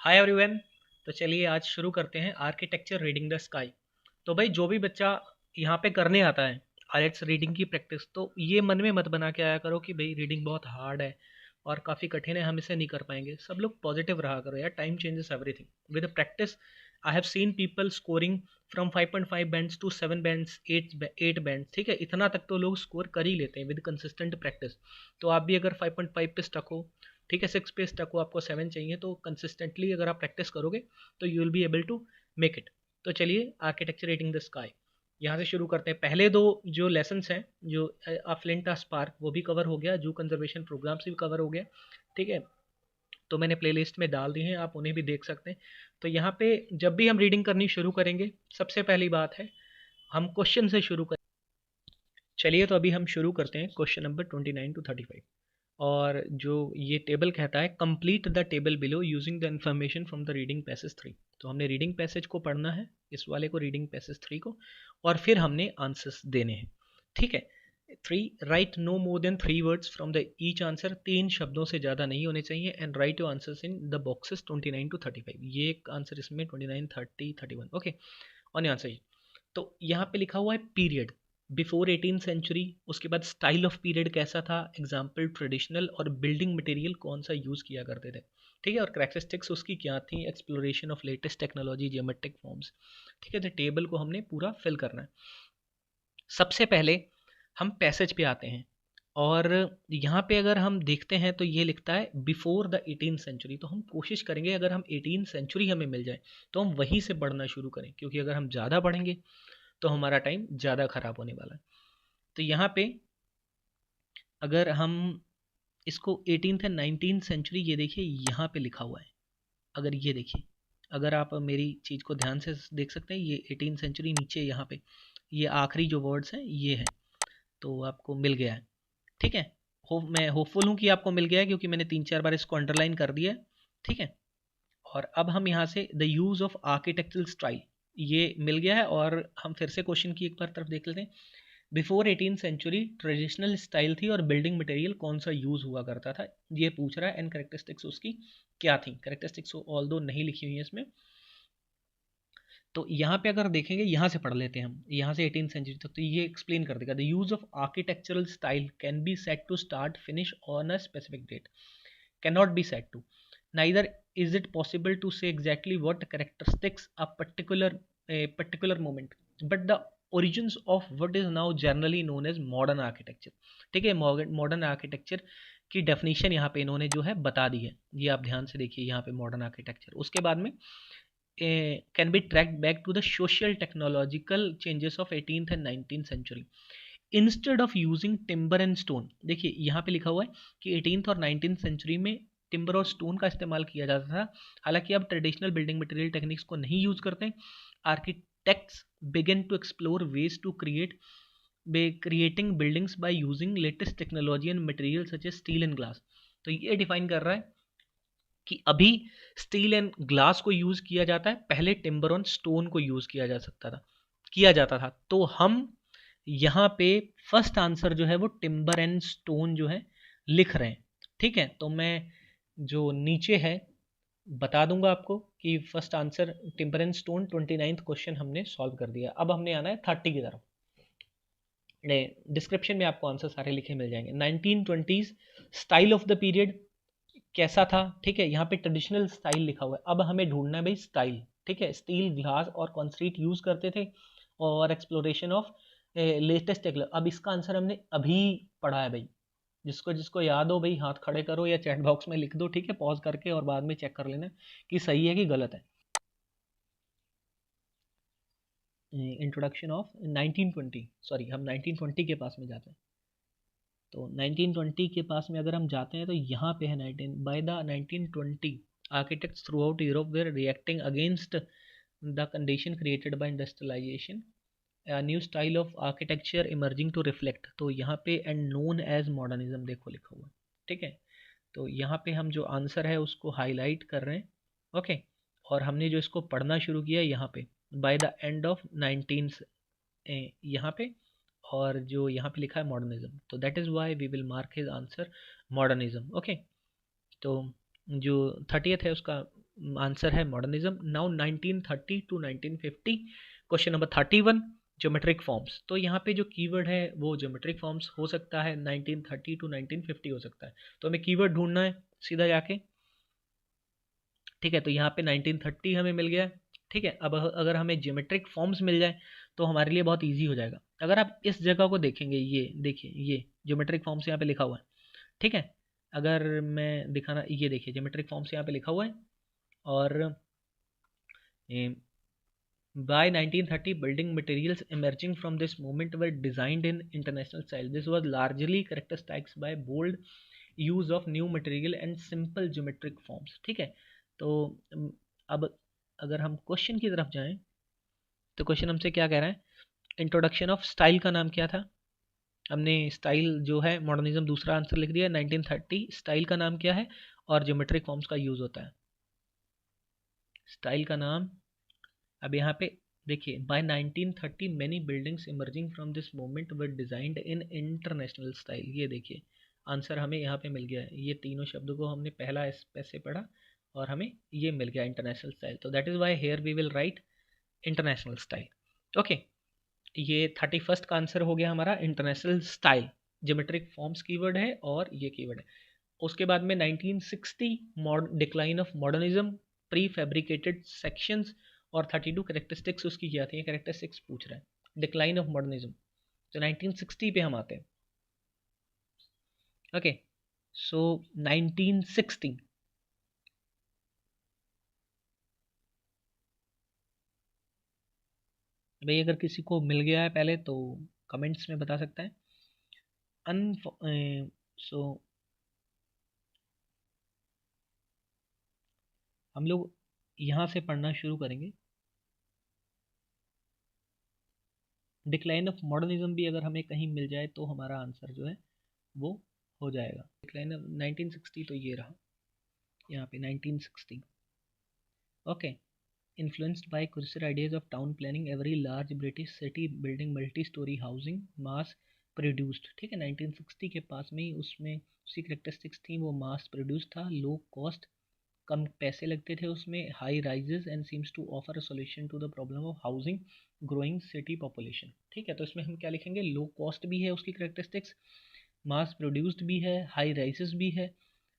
Hi everyone. तो चलिए आज शुरू करते हैं आर्किटेक्चर रीडिंग द स्काई। तो भाई जो भी बच्चा यहाँ पे करने आता है आइलेट्स रीडिंग की प्रैक्टिस, तो ये मन में मत बना के आया करो कि भाई रीडिंग बहुत हार्ड है और काफ़ी कठिन है, हम इसे नहीं कर पाएंगे। सब लोग पॉजिटिव रहा करो यार, time changes everything with practice. I have seen people scoring from 5.5 bands to 7 bands, 8 band, ठीक है, इतना तक तो लोग स्कोर कर ही लेते हैं विद कंसिस्टेंट प्रैक्टिस। तो आप भी अगर 5.5 पे स्टक हो, ठीक है, 6 पे स्टक हो, आपको 7 चाहिए, तो कंसिस्टेंटली अगर आप प्रैक्टिस करोगे तो you will be able to make it. तो चलिए आर्किटेक्चर रीडिंग द स्काई यहाँ से शुरू करते हैं। पहले दो जो लेसन्स हैं, जो फ्लिंट स्पार्क, वो भी कवर हो गया, जू कंजर्वेशन प्रोग्राम से भी कवर हो गया, ठीक है। तो मैंने प्लेलिस्ट में डाल दी हैं, आप उन्हें भी देख सकते हैं। तो यहाँ पे जब भी हम रीडिंग करनी शुरू करेंगे, सबसे पहली बात है हम क्वेश्चन से शुरू करें। चलिए तो अभी हम शुरू करते हैं क्वेश्चन नंबर 29 to 35। और जो ये टेबल कहता है, complete the table below using the information from the reading passage 3। तो हमने रीडिंग पैसेज को पढ़ना है, इस वाले को, रीडिंग पैसेज 3 को, और फिर हमने आंसर्स देने हैं, ठीक है। 3, write no more than 3 words from the each answer. 3 शब्दों से ज़्यादा नहीं होने चाहिए। And write your answers in the boxes 29 to 35। ये एक आंसर इसमें 29, 30, 31, ओके। On answer. तो यहाँ पे लिखा हुआ है पीरियड बिफोर 18 सेंचुरी, उसके बाद स्टाइल ऑफ पीरियड कैसा था, एग्जाम्पल ट्रेडिशनल, और बिल्डिंग मटेरियल कौन सा यूज़ किया करते थे, ठीक है, और कैरेक्टरिस्टिक्स उसकी क्या थी, exploration of latest technology, geometric forms, ठीक है। तो टेबल को हमने पूरा फिल करना है। सबसे पहले हम पैसेज पे आते हैं, और यहाँ पे अगर हम देखते हैं तो ये लिखता है बिफोर द 18 सेंचुरी। तो हम कोशिश करेंगे अगर हम 18 सेंचुरी हमें मिल जाए तो हम वहीं से पढ़ना शुरू करें, क्योंकि अगर हम ज़्यादा पढ़ेंगे तो हमारा टाइम ज़्यादा ख़राब होने वाला है। तो यहाँ पे अगर हम इसको 18th एंड 19th सेंचुरी, ये देखिए यहाँ पे लिखा हुआ है, अगर ये देखिए, अगर आप मेरी चीज़ को ध्यान से देख सकते हैं, ये 18 सेंचुरी नीचे यहाँ पे ये आखिरी जो वर्ड्स हैं ये है, तो आपको मिल गया है, ठीक है। मैं होपफुल हूँ कि आपको मिल गया है, क्योंकि मैंने 3-4 बार इसको अंडरलाइन कर दिया है, ठीक है। और अब हम यहाँ से the use of architectural style, ये मिल गया है। और हम फिर से क्वेश्चन की एक बार तरफ देख लेते हैं। बिफोर 18 सेंचुरी ट्रेडिशनल स्टाइल थी और बिल्डिंग मटेरियल कौन सा यूज़ हुआ करता था, ये पूछ रहा है। एंड कैरेक्टरिस्टिक्स उसकी क्या थी, कैरेक्टरिस्टिक्स ऑल दो नहीं लिखी हुई है इसमें। तो यहाँ पे अगर देखेंगे, यहाँ से पढ़ लेते हैं हम, यहाँ से 18 सेंचुरी तक, तो ये एक्सप्लेन कर देगा। The use of architectural style can be set to start finish on a specific date, can not be set to, neither is it possible to say exactly what characteristics a particular moment, but the origins of what is now generally known as modern architecture, ठीक है। Modern architecture की definition यहाँ पे इन्होंने जो है बता दी है, ये आप ध्यान से देखिए यहाँ पे मॉडर्न आर्किटेक्चर। उसके बाद में can be tracked back to the social technological changes of 18th and 19th century instead of using timber and stone. देखिए यहाँ पे लिखा हुआ है कि 18th और 19th सेंचुरी में टिम्बर और स्टोन का इस्तेमाल किया जाता था, हालांकि अब ट्रेडिशनल बिल्डिंग मटेरियल टेक्निक्स को नहीं यूज करते। Architects begin to explore ways to creating buildings by using latest technology and material such as steel and glass. तो ये डिफाइन कर रहा है कि अभी स्टील एंड ग्लास को यूज किया जाता है, पहले टिम्बर और स्टोन को यूज किया जाता था। तो हम यहाँ पे फर्स्ट आंसर जो है वो टिम्बर एंड स्टोन जो है लिख रहे हैं, ठीक है। तो मैं जो नीचे है बता दूंगा आपको कि first answer timber and stone, 29th question हमने सॉल्व कर दिया। अब हमने आना है 30 की तरफ। डिस्क्रिप्शन में आपको आंसर सारे लिखे मिल जाएंगे। 1920s style of the period कैसा था, ठीक है, यहाँ पे ट्रेडिशनल स्टाइल लिखा हुआ है। अब हमें ढूंढना है भाई स्टाइल, ठीक है। स्टील, ग्लास और कंक्रीट यूज करते थे, और एक्सप्लोरेशन ऑफ लेटेस्ट टेक्नोलॉजी। अब इसका आंसर हमने अभी पढ़ा है भाई, जिसको जिसको याद हो भाई हाथ खड़े करो या चैट बॉक्स में लिख दो, ठीक है, पॉज करके, और बाद में चेक कर लेना कि सही है कि गलत है। इंट्रोडक्शन ऑफ 1920, सॉरी हम 1920 के पास में जाते हैं। तो 1920 के पास में अगर हम जाते हैं तो यहाँ पे है 19 by the 1920 architects throughout Europe were reacting against the condition created by industrialisation, a new style of architecture emerging to reflect। तो यहाँ पे and known as modernism देखो लिखा हुआ है, ठीक है। तो यहाँ पे हम जो आंसर है उसको हाईलाइट कर रहे हैं, ओके। और हमने जो इसको पढ़ना शुरू किया यहाँ पे बाय द एंड ऑफ 19 यहाँ पे, और जो यहाँ पे लिखा है मॉडर्निज्म, तो that is why we will mark his answer modernism, okay. तो जो 30th है उसका आंसर है modernism. Now 1930 to 1950, question number 31, geometric forms. तो यहाँ पे जो कीवर्ड है वो ज्योमेट्रिक फॉर्म्स हो सकता है, 1930 टू 1950 हो सकता है। तो हमें कीवर्ड ढूंढना है सीधा जाके, ठीक है। तो यहाँ पे 1930 हमें मिल गया, ठीक है। अब अगर हमें ज्योमेट्रिक फॉर्म्स मिल जाए तो हमारे लिए बहुत ईजी हो जाएगा। अगर आप इस जगह को देखेंगे, ये देखिए, ये ज्योमेट्रिक फॉर्म्स यहाँ पे लिखा हुआ है, ठीक है। अगर मैं दिखाना, ये देखिए ज्योमेट्रिक फॉर्म्स यहाँ पे लिखा हुआ है, और by 1930, building materials emerging from this movement were designed in international style. This was largely characterized by bold use of new material and simple geometric forms, ठीक है। तो अब अगर हम क्वेश्चन की तरफ जाएं तो क्वेश्चन हमसे क्या कह रहा है, इंट्रोडक्शन ऑफ स्टाइल का नाम क्या था। हमने स्टाइल जो है मॉडर्निज्म दूसरा आंसर लिख दिया, 1930 स्टाइल का नाम क्या है और ज्योमेट्रिक फॉर्म्स का यूज होता है। स्टाइल का नाम, अब यहाँ पे देखिए, by 1930 many buildings emerging from this movement were designed in international style. ये देखिए आंसर हमें यहाँ पे मिल गया है। ये तीनों शब्दों को हमने पहला ऐसे पढ़ा और हमें ये मिल गया इंटरनेशनल स्टाइल। तो that is why here we will write international style. Okay, ये 31st का आंसर हो गया हमारा international style. Geometric forms keyword है और ये कीवर्ड है। उसके बाद में 1960 decline of modernism, prefabricated sections, और 32 करेक्टरिस्टिक्स उसकी क्या थी, करेक्टरिस्टिक्स पूछ रहा है, डिक्लाइन ऑफ मॉडर्निज्म। तो 1960 पे हम आते हैं। ओके, सो 1960, भाई अगर किसी को मिल गया है पहले तो कमेंट्स में बता सकता है। सो हम लोग यहाँ से पढ़ना शुरू करेंगे। डिक्लाइन ऑफ मॉडर्निज्म भी अगर हमें कहीं मिल जाए तो हमारा आंसर जो है वो हो जाएगा। डिक्लाइन ऑफ 1960 तो ये रहा यहाँ पे 1960। Okay, influenced by crucial ideas of town planning, every large British city building multi-story housing mass produced, ठीक है। 1960 के पास में ही उसमें उसकी करेक्टरिस्टिक्स थी, वो मास प्रोड्यूस था, लो कॉस्ट, कम पैसे लगते थे उसमें, high rises, and seems to offer a solution to the problem of housing growing city population, ठीक है। तो इसमें हम क्या लिखेंगे, लो कॉस्ट भी है उसकी करेक्टरिस्टिक्स, मास प्रोड्यूस्ड भी है, हाई राइजेस भी है,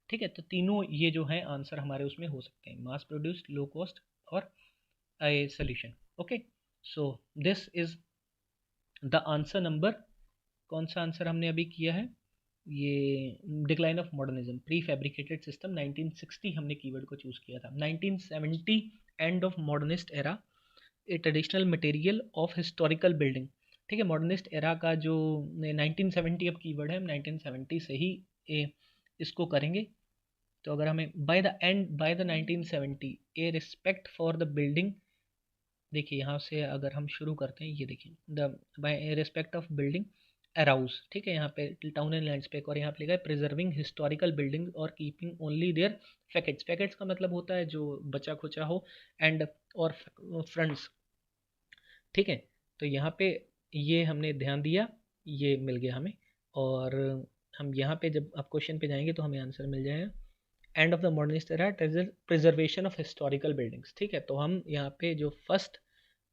ठीक है। तो तीनों ये जो है आंसर हमारे उसमें हो सकते हैं, मास प्रोड्यूस्ड, लो कॉस्ट और a solution। okay, so this is the answer number, कौन सा आंसर हमने अभी किया है, ये decline of modernism pre fabricated system 1960 हमने कीवर्ड को चूज किया था। 1970 end of modernist era, A traditional material of historical building, ठीक है। मॉडर्निस्ट एरा का जो 1970 अब कीवर्ड है, हम 1970 से ही इसको करेंगे। तो अगर हमें by the 1970 A respect for the building, देखिए यहाँ से अगर हम शुरू करते हैं, ये देखिए the by respect of building arouse, ठीक है। यहाँ पे टाउन एंड लैंडस्केप, और यहाँ पे लिखा है प्रिजर्विंग हिस्टोरिकल बिल्डिंग और कीपिंग ओनली देयर फैकेट्स। फैकेट्स का मतलब होता है जो बचा खुचा हो, एंड और फ्रंट्स, ठीक है। तो यहाँ पे ये हमने ध्यान दिया, ये मिल गया हमें। और हम यहाँ पे जब आप क्वेश्चन पे जाएंगे तो हमें आंसर मिल जाएगा, end of the modernist era preservation of historical buildings, ठीक है। तो हम यहाँ पे जो फर्स्ट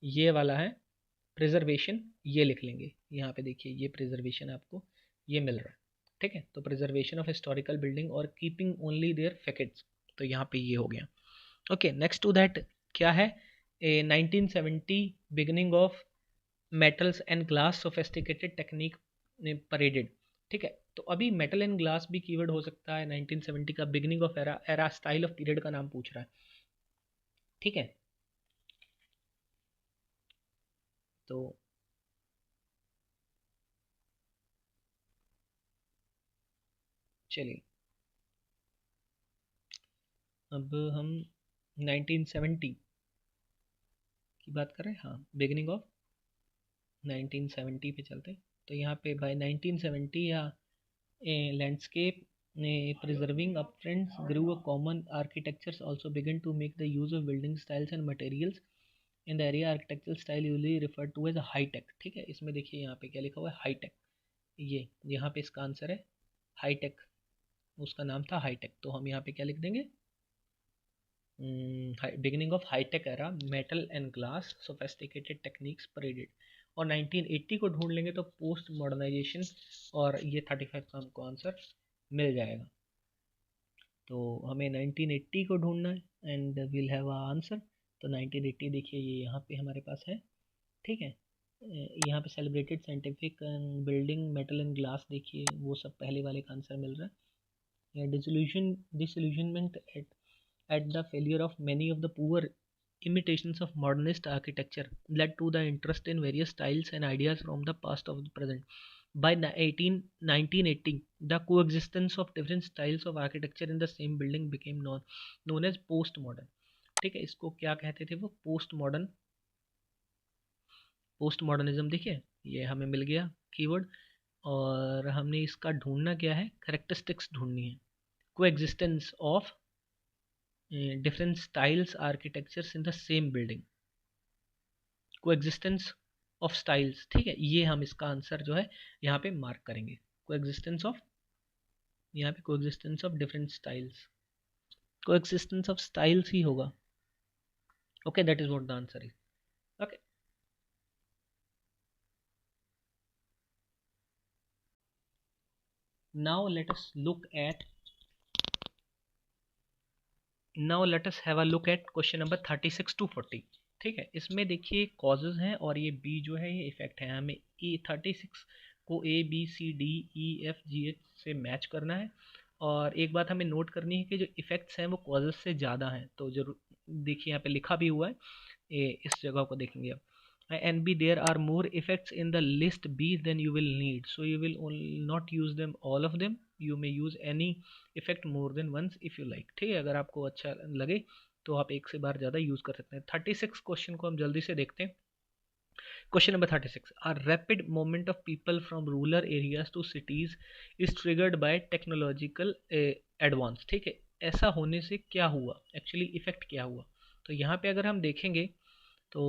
ये वाला है प्रिजर्वेशन, ये लिख लेंगे। यहाँ पे देखिए ये प्रिजर्वेशन आपको ये मिल रहा है, ठीक है। तो प्रिजर्वेशन ऑफ हिस्टोरिकल बिल्डिंग और कीपिंग ओनली देयर फैकेट्स, तो यहाँ पे ये हो गया। ओके, नेक्स्ट टू दैट क्या है, 1970 beginning of metals and glass sophisticated technique paraded, ठीक है। तो अभी मेटल एंड ग्लास भी कीवर्ड हो सकता है। 1970 का beginning of era, era style of period का नाम पूछ रहा है, ठीक है। तो चलिए अब हम 1970 की बात करें, हाँ बिगनिंग ऑफ 1970 पे चलते हैं। तो यहाँ पे बाय 1970 या landscape preserving upfronts grew a common architectures also began to make the use of building styles and materials in the area architectural style usually referred to as a high tech, ठीक है। इसमें देखिए यहाँ पे क्या लिखा हुआ है, हाई टेक, ये यहाँ पे इसका आंसर है हाई टेक, उसका नाम था हाई टेक। तो हम यहाँ पे क्या लिख देंगे, beginning of high tech era, metal and glass sophisticated techniques paraded. और 1980 को ढूंढ लेंगे तो पोस्ट मॉडर्नाइजेशन, और ये 35 का हमको आंसर मिल जाएगा। तो हमें 1980 को ढूंढना है and will have a answer. तो 1980 देखिए ये यहाँ पे हमारे पास है, ठीक है। यहाँ पे celebrated scientific and building metal and glass, देखिए वो सब पहले वाले का आंसर मिल रहा है। Disillusionment at the failure of many of the poor imitations of modernist architecture led to the interest in various styles and ideas from the past of the present. By 1980, the coexistence of different styles of architecture in the same building became known as postmodern। ठीक है, इसको क्या कहते थे वो, post modernism. देखिए ये हमें मिल गया कीवर्ड, और हमने इसका ढूंढना क्या है, करेक्टरिस्टिक्स ढूंढनी है। Coexistence of different styles architectures in the same building, coexistence of styles, ठीक है। ये हम इसका आंसर जो है यहाँ पे मार्क करेंगे, coexistence of, यहाँ पे coexistence of different styles, coexistence of styles ही होगा। okay, that is what the answer is। okay, now let us have a look at question number 36 to 40। ठीक है, इसमें देखिए कॉजेज हैं और ये बी जो है ये इफेक्ट है। हमें ई 36 को A B C D E F G H से मैच करना है, और एक बात हमें नोट करनी है कि जो इफेक्ट्स हैं वो कॉजेज से ज़्यादा हैं। तो जरूर देखिए यहाँ पे लिखा भी हुआ है, इस जगह को देखेंगे आप। and b there are more effects in the list b than you will need, so you will not use them all of them, you may use any effect more than once if you like। ठीक है, अगर आपको अच्छा लगे तो आप एक से बार ज़्यादा यूज़ कर सकते हैं। 36 क्वेश्चन को हम जल्दी से देखते हैं। Question number 36, a rapid movement of people from rural areas to cities is triggered by technological advance। ठीक है, ऐसा होने से क्या हुआ, एक्चुअली इफेक्ट क्या हुआ। तो यहाँ पे अगर हम देखेंगे तो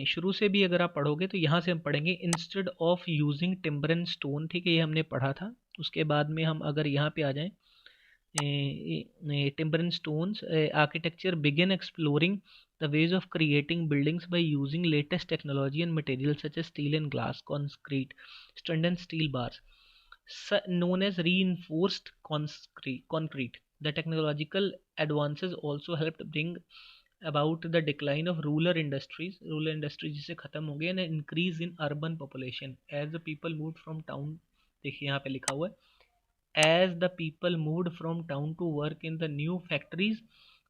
शुरू से भी अगर आप पढ़ोगे तो यहाँ से हम पढ़ेंगे instead of using timber and stone. ठीक है, ये हमने पढ़ा था। उसके बाद में हम अगर यहाँ पे आ जाएं, timber and stones architecture begin exploring the ways of creating buildings by using latest technology and material such as steel and glass, concrete, standard steel bars known as reinforced concrete। The technological advances also helped bring about the decline of rural industries जिससे खत्म हो गए, and increase in urban population as the people moved from town। देखिए यहाँ पे लिखा हुआ है as the people moved from town to work in the new factories,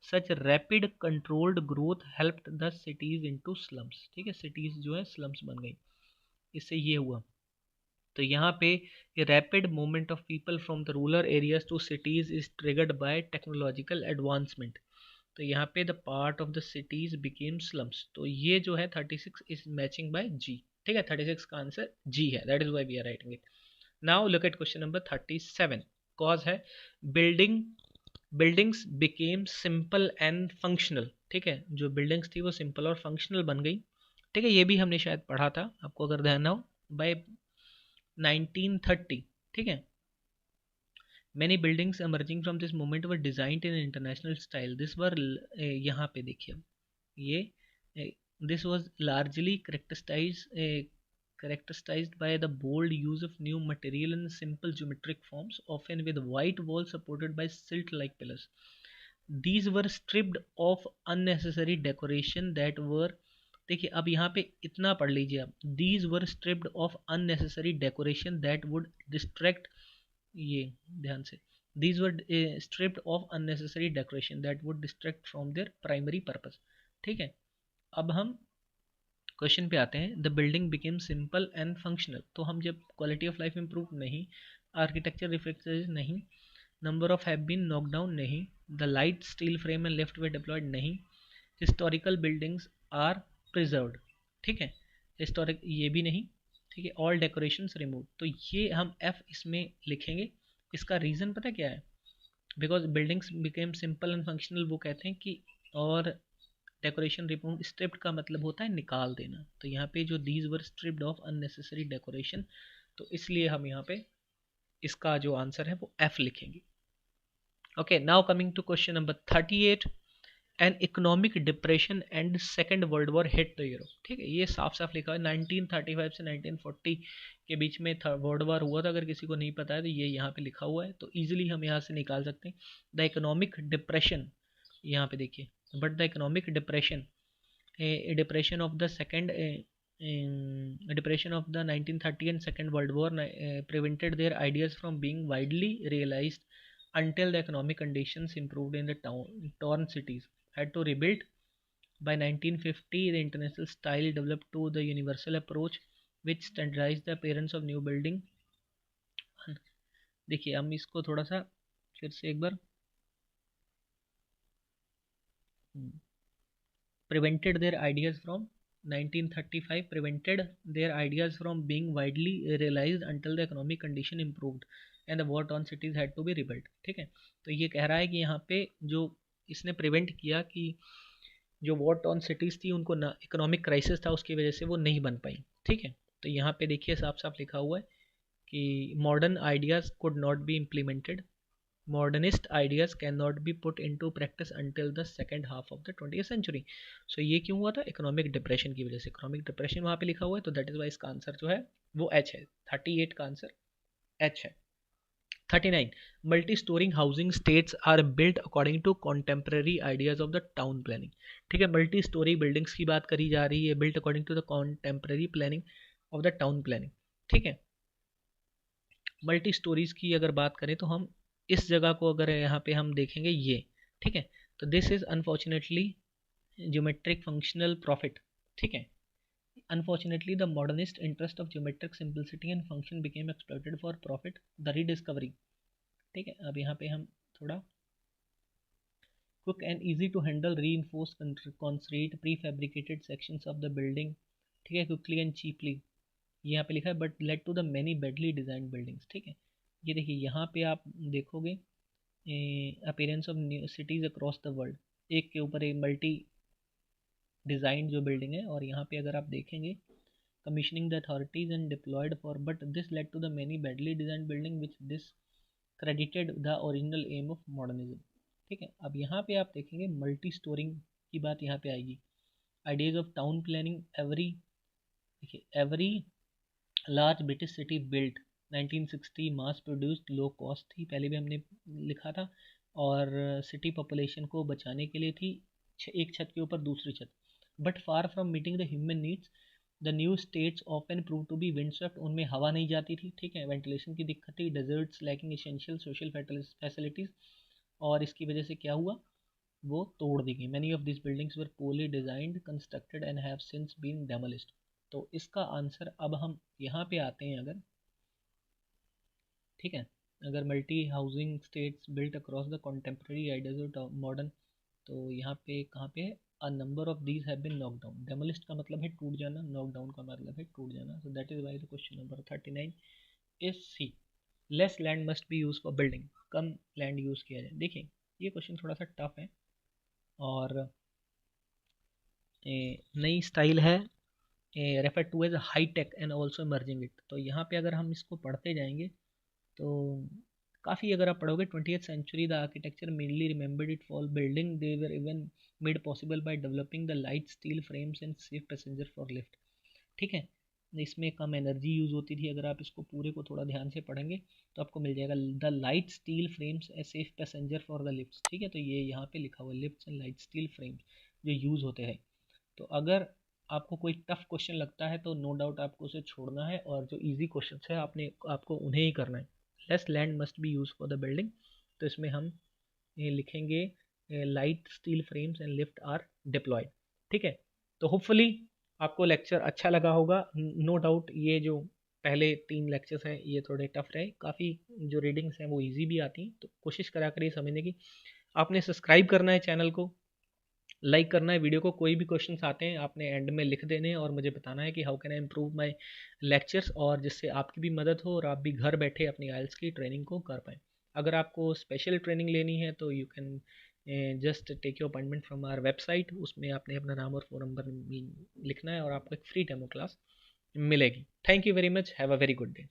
such rapid controlled growth helped the cities into slums। ठीक है, cities जो है slums बन गई, इससे ये हुआ। तो यहाँ पे rapid movement of people from the rural areas to cities is triggered by technological advancement. तो यहाँ पे the part of the cities became slums. तो ये जो है 36 इज मैचिंग बाय जी। ठीक है, 36 का आंसर जी है, that is why we are writing it. Now look at question number 37। Cause है buildings became simple and functional. ठीक है, जो बिल्डिंग्स थी वो सिंपल और फंक्शनल बन गई। ठीक है, ये भी हमने शायद पढ़ा था, आपको अगर ध्यान ना हो। बाय 1930, ठीक है, many buildings emerging from this movement were designed in international style। this were यहाँ पे देखिए ये this was largely characterized by the bold use of new material and simple geometric forms, often with white walls supported by silt-like pillars। these were stripped of unnecessary decoration that were, देखिए अब यहाँ पे इतना पढ़ लीजिए आप, these were stripped of unnecessary decoration that would distract, ये ध्यान से, these were stripped of unnecessary decoration that would distract from their primary purpose. ठीक है, अब हम क्वेश्चन पे आते हैं। The building became simple and functional. तो हम जब क्वालिटी ऑफ लाइफ इंप्रूव नहीं, आर्किटेक्चर रिफ्लेक्सेस नहीं, number of have been knock down नहीं, the light steel frame and left way deployed नहीं, हिस्टोरिकल बिल्डिंग्स आर प्रिजर्व्ड। ठीक है, हिस्टोरिक ये भी नहीं। ठीक है, ऑल डेकोरेशंस रिमूव। तो ये हम एफ इसमें लिखेंगे। इसका रीज़न पता क्या है, because buildings became simple and functional, वो कहते हैं कि, और डेकोरेशन रिमूव, स्ट्रिप्ड का मतलब होता है निकाल देना। तो यहाँ पे जो these were stripped of unnecessary decoration, तो इसलिए हम यहाँ पे इसका जो आंसर है वो एफ लिखेंगे। Okay, now coming to question number 38. An economic depression and second world war hit the Europe. ठीक है, ये साफ साफ लिखा है 1935 से 1940 के बीच में वर्ल्ड वॉर हुआ था। अगर किसी को नहीं पता है तो ये यहाँ पे लिखा हुआ है, तो इजीली हम यहाँ से निकाल सकते हैं। द इकोनॉमिक डिप्रेशन, यहाँ पे देखिए, but the economic depression, depression of the second depression of the 1930 and second world war prevented their ideas from being widely realized until the economic conditions improved in the torn cities had to rebuild. By 1950, the international style developed to the universal approach, which standardized the appearance of new building. देखिए हम इसको थोड़ा सा फिर से एक बार, prevented their ideas from 1935 prevented their ideas from being widely realized until the economic condition improved and the war torn cities had to be rebuilt। ठीक है, तो ये कह रहा है कि यहाँ पे जो इसने प्रिवेंट किया कि जो वॉर टॉर्न सिटीज़ थी उनको ना इकोनॉमिक क्राइसिस था उसकी वजह से वो नहीं बन पाई। ठीक है, तो यहाँ पे देखिए साफ साफ लिखा हुआ है कि modern ideas could not be implemented, modernist ideas can not be put into practice until the second half of the 20th century. So ये क्यों हुआ था? इकोनॉमिक डिप्रेशन की वजह से। इकोनॉमिक डिप्रेशन वहाँ पे लिखा हुआ है, तो दैट इज़ वाई इसका आंसर जो है वो एच है। 38 का आंसर एच है। 39. Multi storing housing states are built according to contemporary ideas of the town planning. ठीक है, मल्टी स्टोरी बिल्डिंग्स की बात करी जा रही है, built according to the contemporary planning of the town planning. ठीक है, मल्टी स्टोरीज की अगर बात करें तो हम इस जगह को अगर यहाँ पे हम देखेंगे ये, ठीक है, तो this is unfortunately geometric functional profit. ठीक है, unfortunately the modernist interest of geometric simplicity and function became exploited for profit, the rediscovery। ठीक है, अब यहाँ पे हम थोड़ा quick and easy to handle reinforced concrete prefabricated sections of the building। ठीक है, quickly and cheaply, ये यहाँ पे लिखा है, but led to the many badly designed buildings। ठीक है, ये देखिए यहाँ पे आप देखोगे appearance of new cities across the world, एक के ऊपर एक मल्टी डिज़ाइन जो बिल्डिंग है, और यहाँ पे अगर आप देखेंगे commissioning the authorities and deployed for, but this led to the many badly designed building which discredited the original aim of modernism। ठीक है, अब यहाँ पे आप देखेंगे मल्टी स्टोरिंग की बात यहाँ पे आएगी। आइडियाज ऑफ टाउन प्लानिंग, देखिए every large British city built 1960 mass produced low cost थी, पहले भी हमने लिखा था, और सिटी पॉपुलेशन को बचाने के लिए थी एक छत के ऊपर दूसरी छत, but far from meeting the human needs the new states often prove to be windswept, उनमें हवा नहीं जाती थी। ठीक है, वेंटिलेशन की दिक्कत थी, deserts lacking essential social facilities, और इसकी वजह से क्या हुआ, वो तोड़ दी गई। Many of this buildings were poorly designed constructed and have since been demolished. तो इसका आंसर अब हम यहाँ पे आते हैं अगर, ठीक है, अगर multi housing states built across the contemporary ideas of modern, तो यहाँ पे कहाँ पे है, a number of these have been knocked down। demolished का मतलब है टूट जाना, knocked down का मतलब है टूट जाना। so that is why the question number 39 is C। less land must be used for building, come land use किया जाए। देखिए ये क्वेश्चन थोड़ा सा टफ है और नई स्टाइल है, refer to as high tech and also emerging it. तो यहाँ पे अगर हम इसको पढ़ते जाएंगे तो काफ़ी, अगर आप पढ़ोगे 20th century the architecture mainly remembered it for building, they were even made possible by developing the light steel frames and safe passenger for lift. ठीक है, इसमें कम एनर्जी यूज़ होती थी। अगर आप इसको पूरे को थोड़ा ध्यान से पढ़ेंगे तो आपको मिल जाएगा the light steel frames a safe passenger for the lift. ठीक है, तो ये यहाँ पे लिखा हुआ है lift and light steel frames जो यूज़ होते हैं। तो अगर आपको कोई टफ क्वेश्चन लगता है तो नो डाउट आपको उसे छोड़ना है, और जो इजी क्वेश्चन है आपको उन्हें ही करना है। Less land must be use for the building, तो इसमें हम ये लिखेंगे light steel frames and lift are deployed. ठीक है, तो होपफुली आपको लेक्चर अच्छा लगा होगा। नो डाउट ये जो पहले 3 लेक्चर्स हैं ये थोड़े टफ रहे, काफ़ी जो रीडिंग्स हैं वो इजी भी आती हैं, तो कोशिश करा करिए समझने की। आपने सब्सक्राइब करना है चैनल को, लाइक करना है वीडियो को, कोई भी क्वेश्चंस आते हैं आपने एंड में लिख देने हैं और मुझे बताना है कि how can I improve my lectures, और जिससे आपकी भी मदद हो और आप भी घर बैठे अपनी आइल्स की ट्रेनिंग को कर पाएँ। अगर आपको स्पेशल ट्रेनिंग लेनी है तो you can just take your appointment from our website, उसमें आपने अपना नाम और फ़ोन नंबर लिखना है और आपको एक फ्री डेमो क्लास मिलेगी। Thank you very much, have a very good day.